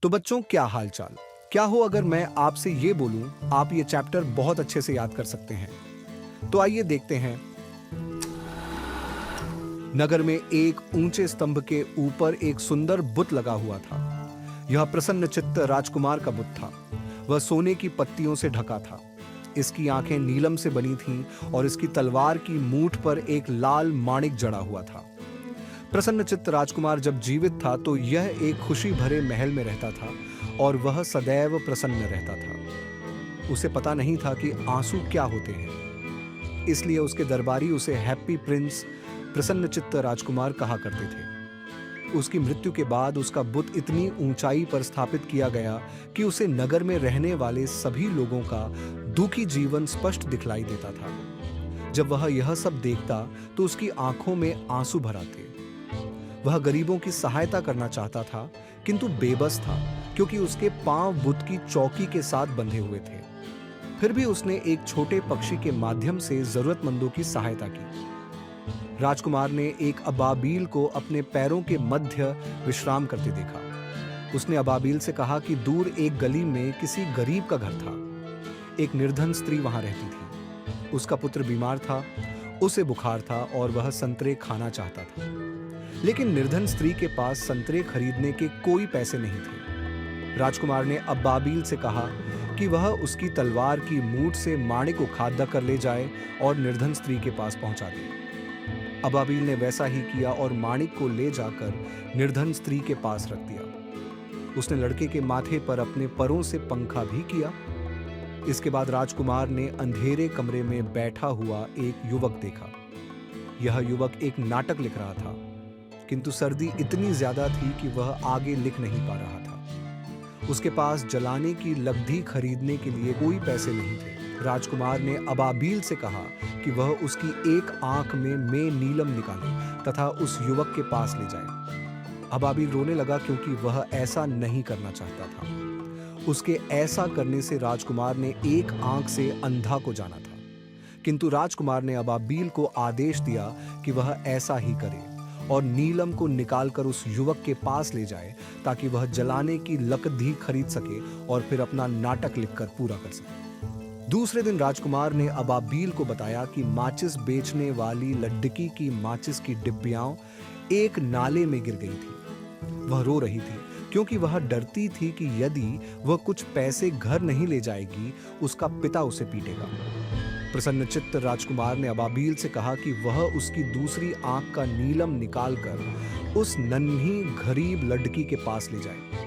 तो बच्चों, क्या हालचाल? क्या हो अगर मैं आपसे ये बोलूं, आप ये चैप्टर बहुत अच्छे से याद कर सकते हैं। तो आइए देखते हैं। नगर में एक ऊंचे स्तंभ के ऊपर एक सुंदर बुत लगा हुआ था। यह प्रसन्नचित्त राजकुमार का बुत था। वह सोने की पत्तियों से ढका था। इसकी आंखें नीलम से बनी थीं और इसकी तलवार की मूठ पर एक लाल माणिक जड़ा हुआ था। प्रसन्नचित्त राजकुमार जब जीवित था तो यह एक खुशी भरे महल में रहता था और वह सदैव प्रसन्न रहता था। उसे पता नहीं था कि आंसू क्या होते हैं, इसलिए उसके दरबारी उसे हैप्पी प्रिंस, प्रसन्नचित्त राजकुमार कहा करते थे। उसकी मृत्यु के बाद उसका बुत इतनी ऊंचाई पर स्थापित किया गया कि उसे नगर में रहने वाले सभी लोगों का दुखी जीवन स्पष्ट दिखलाई देता था। जब वह यह सब देखता तो उसकी आंखों में आंसू भर आते। वह गरीबों की सहायता करना चाहता था, किंतु बेबस था, क्योंकि उसके पांव बुत की चौकी के साथ बंधे हुए थे। फिर भी उसने एक छोटे पक्षी के माध्यम से जरूरतमंदों की सहायता की। राजकुमार ने एक अबाबील को अपने पैरों के मध्य विश्राम करते देखा। उसने अबाबील से कहा कि दूर एक गली में किसी गरीब का घर था। एक निर्धन स्त्री वहां रहती थी। उसका पुत्र बीमार था, उसे बुखार था और वह संतरे खाना चाहता था। लेकिन निर्धन स्त्री के पास संतरे खरीदने के कोई पैसे नहीं थे। राजकुमार ने अबाबील से कहा कि वह उसकी तलवार की मूठ से माणिक उखाड़ा कर ले जाए और निर्धन स्त्री के पास पहुंचा दे। अबाबील ने वैसा ही किया और माणिक को ले जाकर निर्धन स्त्री के पास रख दिया। उसने लड़के के माथे पर अपने परों से पंखा भी किया। इसके बाद राजकुमार ने अंधेरे कमरे में बैठा हुआ एक युवक देखा। यह युवक एक नाटक लिख रहा था, किंतु सर्दी इतनी ज्यादा थी कि वह आगे लिख नहीं पा रहा था। उसके पास जलाने की लकड़ी खरीदने के लिए कोई पैसे नहीं थे। राजकुमार ने अबाबील से कहा कि वह उसकी एक आंख में नीलम निकाले तथा उस युवक के पास ले जाए। अबाबील रोने लगा, क्योंकि वह ऐसा नहीं करना चाहता था। उसके ऐसा करने से राजकुमार ने एक आंख से अंधा को जाना था। किंतु राजकुमार ने अबाबील को आदेश दिया कि वह ऐसा ही करे और नीलम को निकालकर उस युवक के पास ले जाए, ताकि वह जलाने की लकड़ी खरीद सके और फिर अपना नाटक लिखकर पूरा कर सके। दूसरे दिन राजकुमार ने अबाबील को बताया कि माचिस बेचने वाली लड्डकी की माचिस की डिब्बियां एक नाले में गिर गई थी। वह रो रही थी, क्योंकि वह डरती थी कि यदि वह कुछ पैसे घर नहीं ले जाएगी, उसका पिता उसे पीटेगा। प्रसन्नचित्त राजकुमार ने अबाबील से कहा कि वह उसकी दूसरी आंख का नीलम निकालकर उस नन्ही गरीब लड़की के पास ले जाए।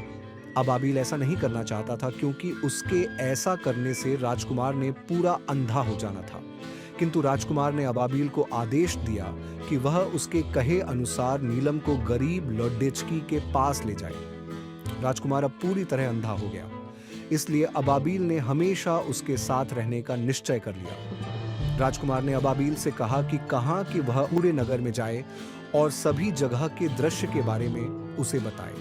अबाबील ऐसा नहीं करना चाहता था, क्योंकि उसके ऐसा करने से राजकुमार ने पूरा अंधा हो जाना था। किंतु राजकुमार ने अबाबील को आदेश दिया कि वह उसके कहे अनुसार नीलम को गरीब लड़की के पास ले जाए। राजकुमार अब पूरी तरह अंधा हो गया, इसलिए अबाबील ने हमेशा उसके साथ रहने का निश्चय कर लिया। राजकुमार ने अबाबील से कहा कि वह पूरे नगर में जाए और सभी जगह के दृश्य के बारे में उसे बताए।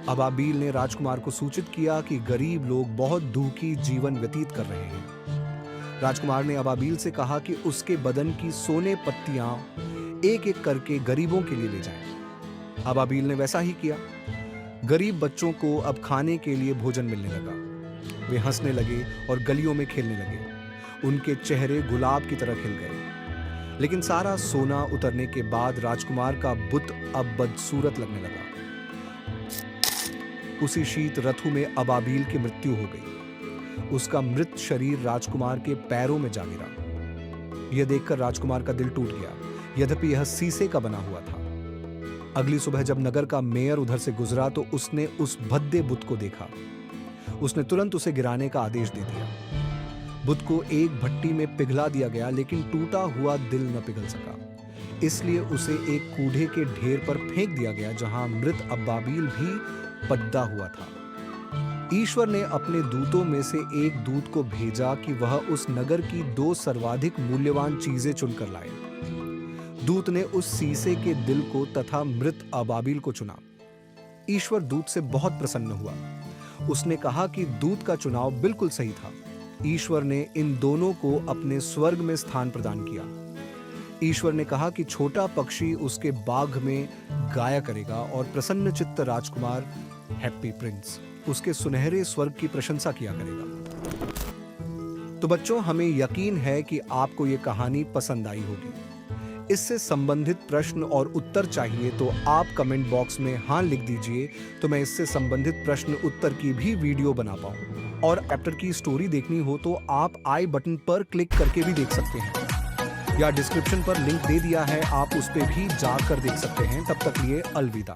अबाबील ने राजकुमार को सूचित किया कि गरीब लोग बहुत दुखी जीवन व्यतीत कर रहे हैं। राजकुमार ने अबाबील से कहा कि उसके बदन की सोने पत्तियां एक एक करके गरीबों के लिए ले जाए। अबाबील ने वैसा ही किया। गरीब बच्चों को अब खाने के लिए भोजन मिलने लगा। वे हंसने लगे और गलियों में खेलने लगे। उनके चेहरे गुलाब की तरह खिल गए। लेकिन सारा सोना उतरने के बाद राजकुमार का बुत अब बदसूरत लगने लगा। उसी शीत ऋतु में अबाबील की मृत्यु हो गई। उसका मृत शरीर राजकुमार के पैरों में जा गिरा। यह देखकर राजकुमार का दिल टूट गया, यद्यपि यह शीशे का बना हुआ था। अगली सुबह जब नगर का मेयर उधर से गुजरा तो उसने उस भद्दे बुत को देखा। उसने तुरंत उसे गिराने का आदेश दे दिया। बुत को एक भट्टी में पिघला दिया गया, लेकिन टूटा हुआ दिल न पिघल सका। इसलिए उसे एक कूड़े के ढेर पर फेंक दिया गया, जहां मृत अबाबील भी पड्डा हुआ था। ईश्वर ने अपने दूतों में से एक दूत को भेजा कि वह उस नगर की 2 सर्वाधिक मूल्यवान चीजें चुनकर लाए। दूत ने उस शीशे के दिल को तथा मृत अबाबील को चुना। ईश्वर दूत से बहुत प्रसन्न हुआ। उसने कहा कि दूत का चुनाव बिल्कुल सही था। ईश्वर ने इन दोनों को अपने स्वर्ग में स्थान प्रदान किया। ईश्वर ने कहा कि छोटा पक्षी उसके बाग में गाया करेगा और प्रसन्नचित्त राजकुमार हैप्पी प्रिंस उसके सुनहरे स्वर्ग की प्रशंसा किया करेगा। तो बच्चों, हमें यकीन है कि आपको ये कहानी पसंद आई होगी। इससे संबंधित प्रश्न और उत्तर चाहिए तो आप कमेंट बॉक्स में हाँ लिख दीजिए, तो मैं इससे संबंधित प्रश्न उत्तर की भी वीडियो बना पाऊँ। और चैप्टर की स्टोरी देखनी हो तो आप आई बटन पर क्लिक करके भी देख सकते हैं, या डिस्क्रिप्शन पर लिंक दे दिया है, आप उस पर भी जाकर देख सकते हैं। तब तक लिए अलविदा।